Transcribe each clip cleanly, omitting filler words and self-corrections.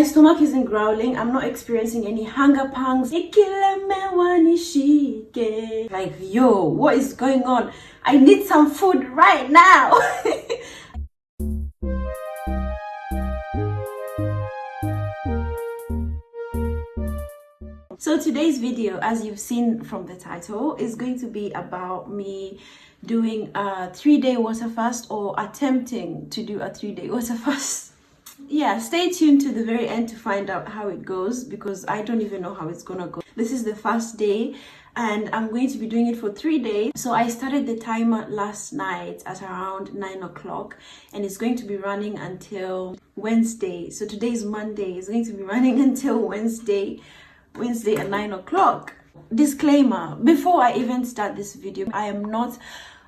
My stomach isn't growling. I'm not experiencing any hunger pangs. Like, yo, what is going on? I need some food right now. So today's video, as you've seen from the title, is going to be about me doing a 3-day water fast, or attempting to do a 3-day water fast. Yeah, stay tuned to the very end to find out how it goes, because I don't even know how it's gonna go. This is the first day and I'm going to be doing it for 3 days. So I started the timer last night at around 9 o'clock and it's going to be running until Wednesday. So today is Monday. It's going to be running until Wednesday at 9 o'clock. Disclaimer, before I even start this video, I am not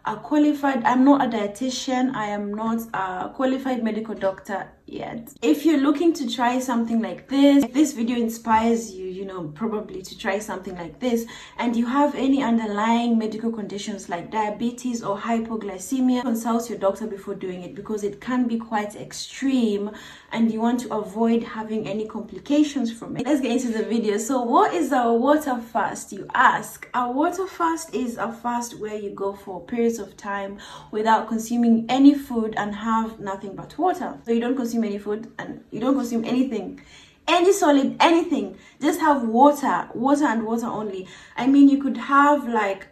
I'm not a dietitian. I am not a qualified medical doctor yet. If you're looking to try something like this, if this video inspires you, probably to try something like this, and you have any underlying medical conditions like diabetes or hypoglycemia, consult your doctor before doing it, because it can be quite extreme and you want to avoid having any complications from it. Let's get into the video. So what is a water fast, you ask? A water fast is a fast where you go for periods of time without consuming any food and have nothing but water. So you don't consume any food and you don't consume anything, any solid, anything. Just have water and water only. I mean, you could have like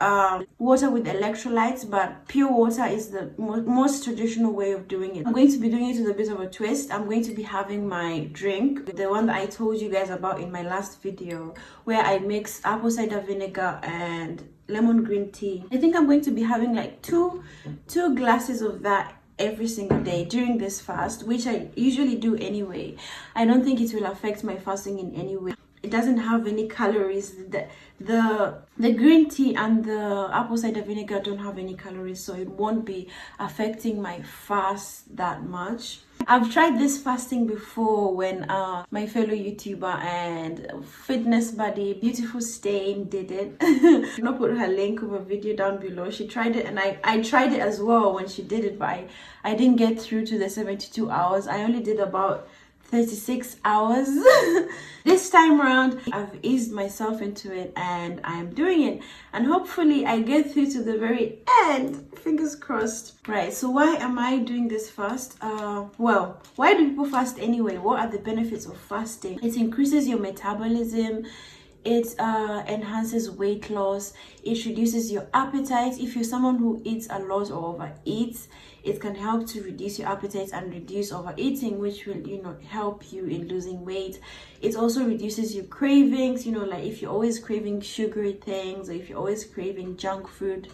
water with electrolytes, but pure water is the most traditional way of doing it. I'm going to be doing it with a bit of a twist. I'm going to be having my drink, the one that I told you guys about in my last video, where I mix apple cider vinegar and lemon green tea. I think I'm going to be having like two glasses of that every single day during this fast, which I usually do anyway. I don't think it will affect my fasting in any way. It doesn't have any calories. The green tea and the apple cider vinegar don't have any calories, so it won't be affecting my fast that much. I've tried this fasting before when my fellow YouTuber and fitness buddy Beautiful Stain did it. I'll put her link of a video down below. She tried it and I tried it as well when she did it, but I didn't get through to the 72 hours. I only did about 36 hours. This time around, I've eased myself into it and I'm doing it, and hopefully I get through to the very end. Fingers crossed. Right, so why am I doing this fast? Well, why do people fast anyway? What are the benefits of fasting? It increases your metabolism. It enhances weight loss. It reduces your appetite. If you're someone who eats a lot or overeats, it can help to reduce your appetite and reduce overeating, which will help you in losing weight. It also reduces your cravings, like if you're always craving sugary things, or if you're always craving junk food,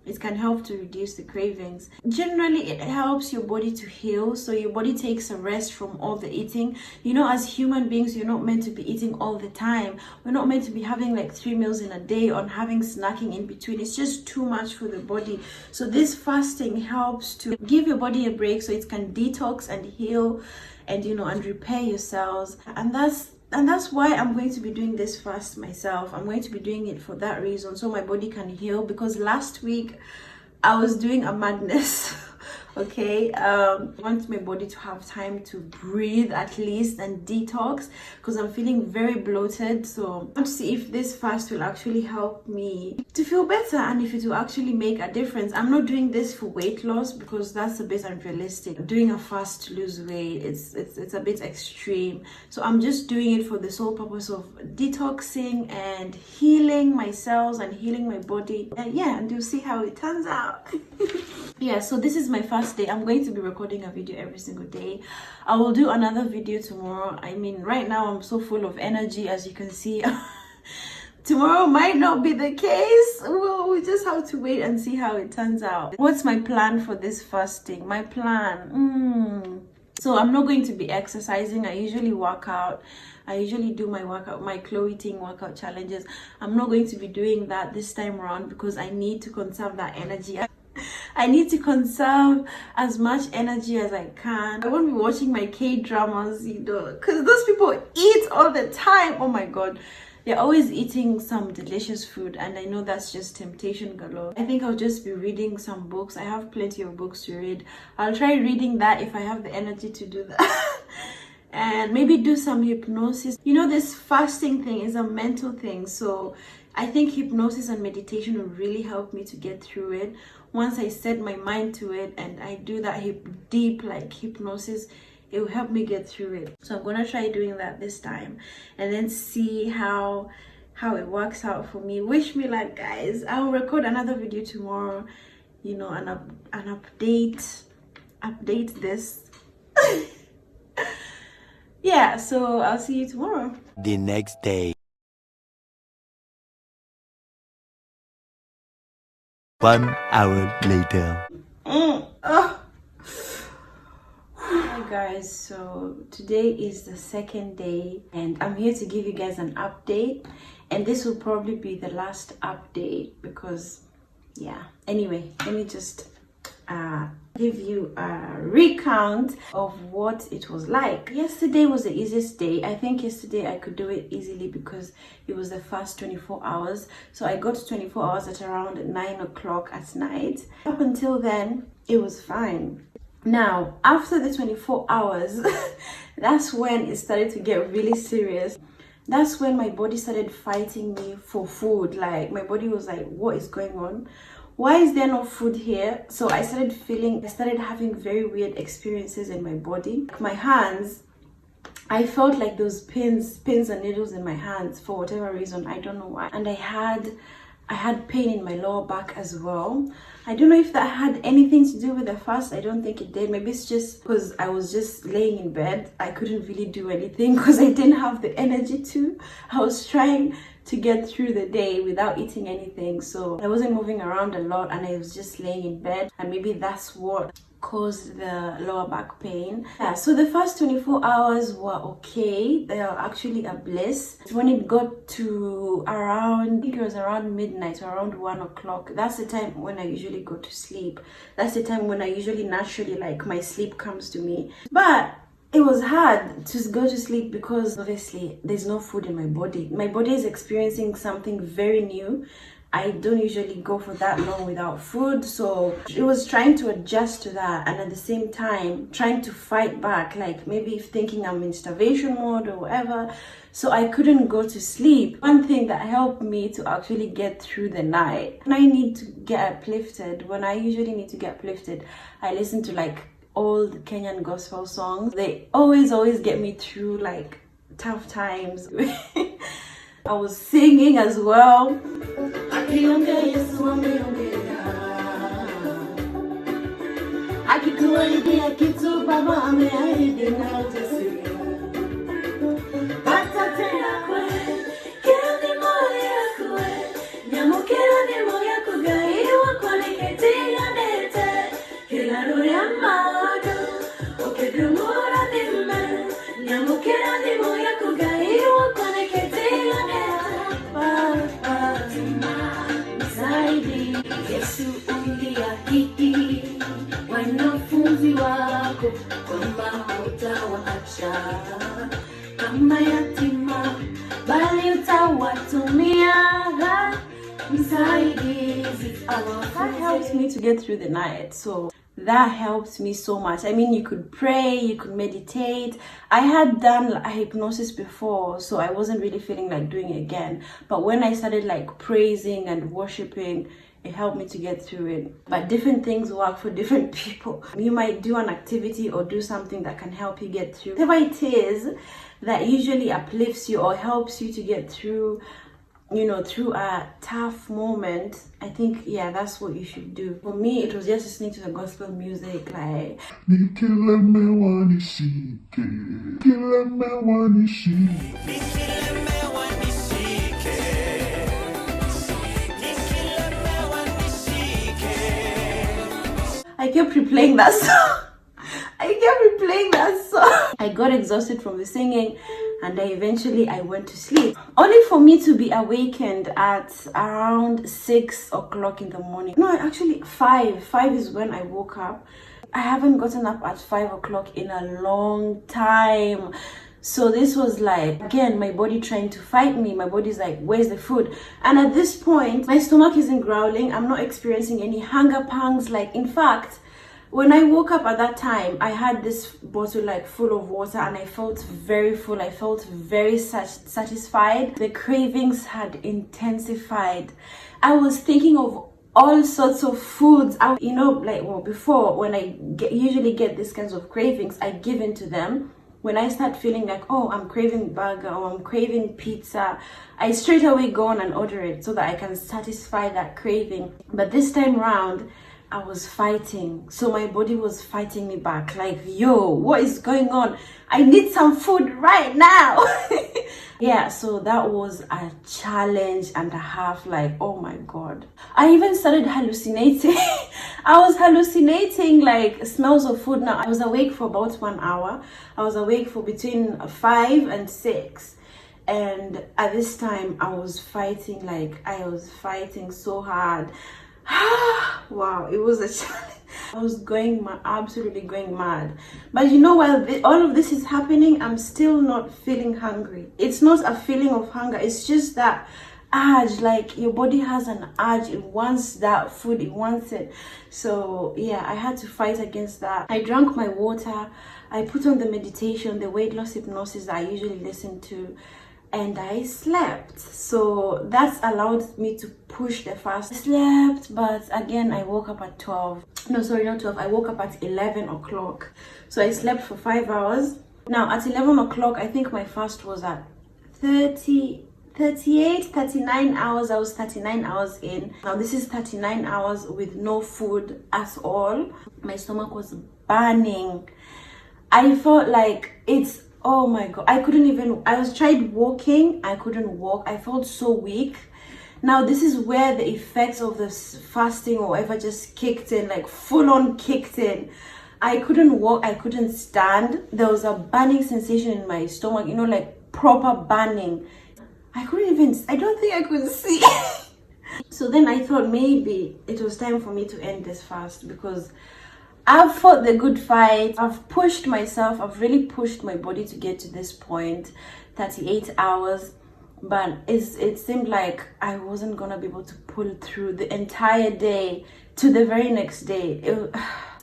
it can help to reduce the cravings. Generally, it helps your body to heal, so your body takes a rest from all the eating. As human beings, you're not meant to be eating all the time. We're not meant to be having like 3 meals in a day or having snacking in between. It's just too much for the body. So this fasting helps to give your body a break so it can detox and heal and and repair your cells. And that's why I'm going to be doing this fast myself. I'm going to be doing it for that reason, so my body can heal, because last week I was doing a madness. Okay, I want my body to have time to breathe at least and detox, because I'm feeling very bloated. So I want to see if this fast will actually help me to feel better and if it will actually make a difference. I'm not doing this for weight loss, because that's a bit unrealistic. Doing a fast to lose weight, it's a bit extreme. So I'm just doing it for the sole purpose of detoxing and healing my cells and healing my body. And you'll see how it turns out. Yeah, so this is my first day. I'm going to be recording a video every single day. I will do another video tomorrow. I mean, right now I'm so full of energy, as you can see. Tomorrow might not be the case. Well, we just have to wait and see how it turns out. What's my plan for this fasting? My plan? So I'm not going to be exercising. I usually work out. I usually do my workout, my Chloe Ting workout challenges. I'm not going to be doing that this time around, because I need to conserve that energy. I need to conserve as much energy as I can. I won't be watching my K-dramas, because those people eat all the time. Oh my god. They're always eating some delicious food, and I know that's just temptation galore. I think I'll just be reading some books. I have plenty of books to read. I'll try reading that if I have the energy to do that. and maybe do some hypnosis. You know, this fasting thing is a mental thing, so I think hypnosis and meditation will really help me to get through it. Once I set my mind to it and I do that deep like hypnosis, it will help me get through it. So I'm gonna try doing that this time and then see how it works out for me. Wish me luck, guys. I will record another video tomorrow, you know, and update this. Yeah, so I'll see you tomorrow. The next day. 1 hour later. Hi guys, so today is the second day and I'm here to give you guys an update, and this will probably be the last update because yeah, anyway, let me just give you a recount of what it was like. Yesterday was the easiest day. I think yesterday I could do it easily because it was the first 24 hours. So I got to 24 hours at around 9 o'clock at night. Up until then, it was fine. Now, after the 24 hours, that's when it started to get really serious. That's when my body started fighting me for food. Like, my body was like, what is going on? Why is there no food here? So I started having very weird experiences in my body. My hands, I felt like those pins and needles in my hands for whatever reason. I don't know why. And I had pain in my lower back as well. I don't know if that had anything to do with the fast. I don't think it did. Maybe it's just because I was just laying in bed. I couldn't really do anything because I didn't have the energy to. I was trying to get through the day without eating anything, so I wasn't moving around a lot and I was just laying in bed, and maybe that's what caused the lower back pain. Yeah, so the first 24 hours were okay. They are actually a bliss. When it got to around, I think it was around midnight or around 1 o'clock, that's the time when I usually go to sleep. That's the time when I usually naturally, like, my sleep comes to me. But it was hard to go to sleep because obviously there's no food in my body. My body is experiencing something very new. I don't usually go for that long without food, so it was trying to adjust to that and at the same time trying to fight back, like maybe thinking I'm in starvation mode or whatever. So I couldn't go to sleep. One thing that helped me to actually get through the night, when I need to get uplifted, when I usually need to get uplifted, I listen to like old Kenyan gospel songs. They always get me through like tough times. I was singing as well. Wanafunzi wako kwamba hutawaacha kama yatima, bali utawatumia msaidizi. That helps me to get through the night. So that helped me so much. I mean, you could pray, you could meditate. I had done a hypnosis before, so I wasn't really feeling like doing it again. But when I started like praising and worshiping, it helped me to get through it. But different things work for different people. You might do an activity or do something that can help you get through. Whatever it is that usually uplifts you or helps you to get through, you know, through a tough moment, I think, yeah, that's what you should do. For me, it was just listening to the gospel music, like I kept replaying that song. I got exhausted from the singing and I went to sleep. Only for me to be awakened at around 6 o'clock in the morning. No, actually 5. 5 is when I woke up. I haven't gotten up at 5 o'clock in a long time. So this was like, again, my body trying to fight me. My body's like, where's the food? And at this point, my stomach isn't growling. I'm not experiencing any hunger pangs. Like, in fact, When I woke up at that time, I had this bottle like full of water and I felt very full. I felt very satisfied. The cravings had intensified. I was thinking of all sorts of foods. Before, when I usually get these kinds of cravings, I give in to them. When I start feeling like, oh, I'm craving burger or I'm craving pizza, I straight away go on and order it so that I can satisfy that craving. But this time around, I was fighting. So my body was fighting me back. Like, yo, what is going on? I need some food right now. Yeah, so that was a challenge and a half. Like, oh my God. I even started hallucinating. I was hallucinating like smells of food. Now, I was awake for about 1 hour. I was awake for between 5 and 6. And at this time, I was fighting so hard. Wow, it was a challenge. I was going mad, absolutely going mad. But you know, while all of this is happening, I'm still not feeling hungry. It's not a feeling of hunger. It's just that urge, like your body has an urge. It wants that food. It wants it. So yeah, I had to fight against that. I drank my water. I put on the meditation, the weight loss hypnosis that I usually listen to, and I slept. So that's allowed me to push the fast. I slept, but again, I woke up at 12. No, sorry, not 12. I woke up at 11 o'clock. So I slept for 5 hours. Now, at 11 o'clock, I think my fast was at 39 hours. I was 39 hours in. Now, this is 39 hours with no food at all. My stomach was burning. I felt like oh my God, I tried walking, I couldn't walk. I felt so weak. Now, this is where the effects of this fasting or whatever just kicked in, like full on kicked in. I couldn't walk, I couldn't stand. There was a burning sensation in my stomach, like proper burning. I don't think I could see. So then I thought maybe it was time for me to end this fast, because I've fought the good fight. I've pushed myself. I've really pushed my body to get to this point, 38 hours. But it seemed like I wasn't going to be able to pull through the entire day to the very next day.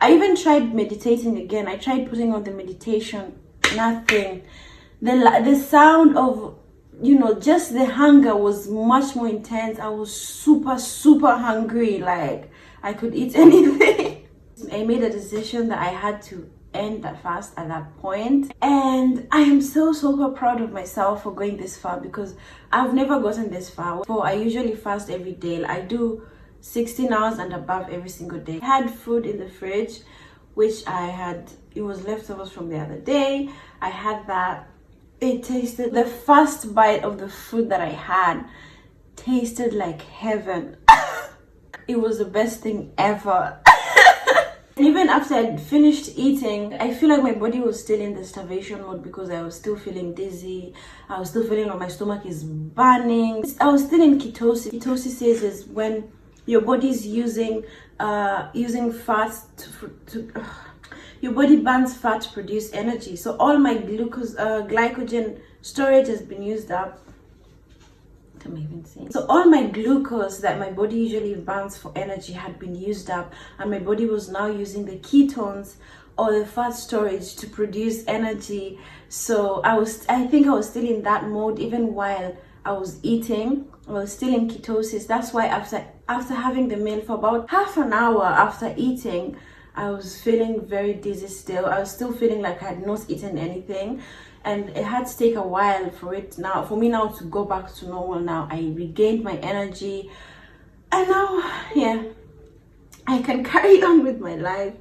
I even tried meditating again. I tried putting on the meditation. Nothing. The sound of, just the hunger was much more intense. I was super, super hungry. Like, I could eat anything. I made a decision that I had to end that fast at that point, and I am so super proud of myself for going this far, because I've never gotten this far. I usually fast every day. I do 16 hours and above every single day. I had food in the fridge, which it was leftovers from the other day. I had that. It tasted, the first bite of the food that I had tasted like heaven. It was the best thing ever. And even after I'd finished eating, I feel like my body was still in the starvation mode, because I was still feeling dizzy. I was still feeling like my stomach is burning. I was still in ketosis. Ketosis is when your body is using fats your body burns fat to produce energy. So all my glycogen storage has been used up. So all my glucose that my body usually burns for energy had been used up, and my body was now using the ketones or the fat storage to produce energy. So I think I was still in that mode even while I was eating. I was still in ketosis. That's why after having the meal, for about half an hour after eating, I was feeling very dizzy still. I was still feeling like I had not eaten anything. And it had to take a while for me now to go back to normal. Now I regained my energy, and now, yeah, I can carry on with my life.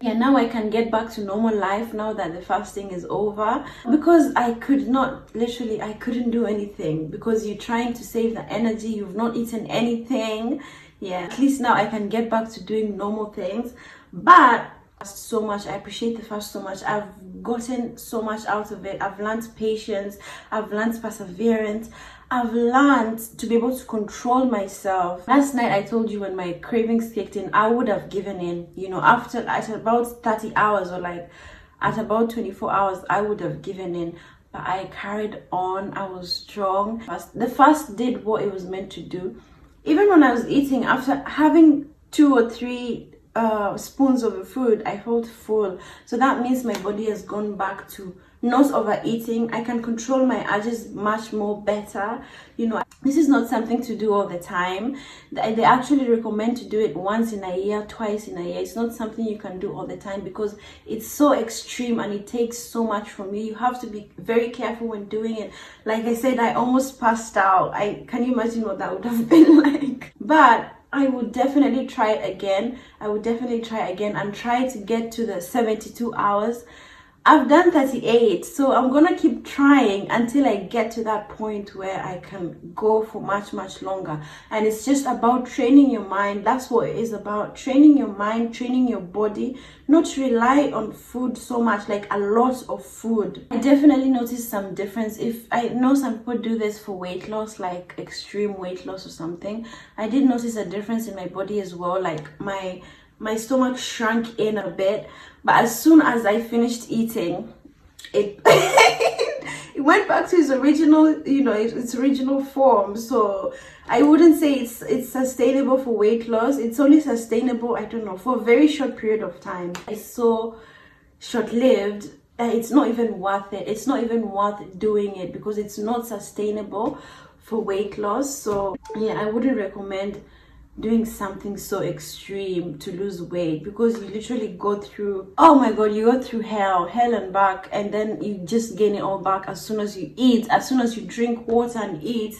Yeah, now I can get back to normal life now that the fasting is over, because I couldn't do anything, because you're trying to save the energy. You've not eaten anything. Yeah, at least now I can get back to doing normal things. But so much, I appreciate the fast so much. I've gotten so much out of it. I've learned patience, I've learned perseverance, I've learned to be able to control myself. Last night I told you, when my cravings kicked in, I would have given in, at about 30 hours, or like at about 24 hours, I would have given in. But I carried on. I was strong. The fast did what it was meant to do. Even when I was eating, after having 2 or 3 spoons of the food, I felt full. So that means my body has gone back to not overeating. I can control my urges much more better. You know, this is not something to do all the time. They actually recommend to do it once in a year, twice in a year. It's not something you can do all the time because it's so extreme and it takes so much from you. You have to be very careful when doing it. Like I said, I almost passed out. Can you imagine what that would have been like? But I would definitely try it again. I would definitely try again and try to get to the 72 hours. I've done 38, so I'm gonna keep trying until I get to that point where I can go for much longer. And it's just about training your mind. That's what it is about, training your mind, training your body, not to rely on food so much, like a lot of food. I definitely noticed some difference. If I know some people do this for weight loss, like extreme weight loss or something, I did notice a difference in my body as well. Like my stomach shrunk in a bit, but as soon as I finished eating, it it went back to its original, you know, its original form. So I wouldn't say it's sustainable for weight loss. It's only sustainable, I don't know, for a very short period of time. It's so short-lived that it's not even worth it. It's not even worth doing it because it's not sustainable for weight loss. So yeah, I wouldn't recommend doing something so extreme to lose weight because you literally go through, oh my god, you go through hell and back, and then you just gain it all back as soon as you eat. As soon as you drink water and eat,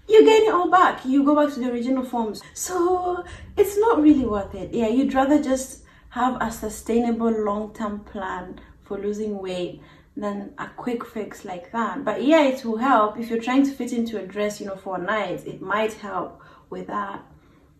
you gain it all back. You go back to the original forms. So it's not really worth it. Yeah, you'd rather just have a sustainable long-term plan for losing weight than a quick fix like that. But yeah, it will help if you're trying to fit into a dress, you know, for a night. It might help with that.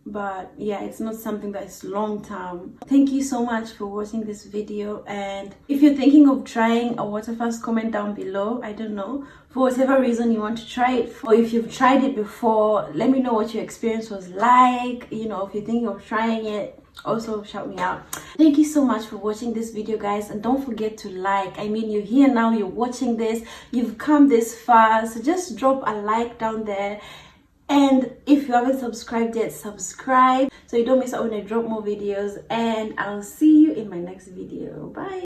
But yeah, it's not something that is long term. Thank you so much for watching this video, and if you're thinking of trying a water fast, comment down below. I don't know, for whatever reason you want to try it, or if you've tried it before, let me know what your experience was like. You know, if you're thinking of trying it, also shout me out. Thank you so much for watching this video, guys, and don't forget to like. I mean, you're here now, you're watching this, you've come this far, so just drop a like down there. And if you haven't subscribed yet, subscribe so you don't miss out when I drop more videos. And I'll see you in my next video. Bye.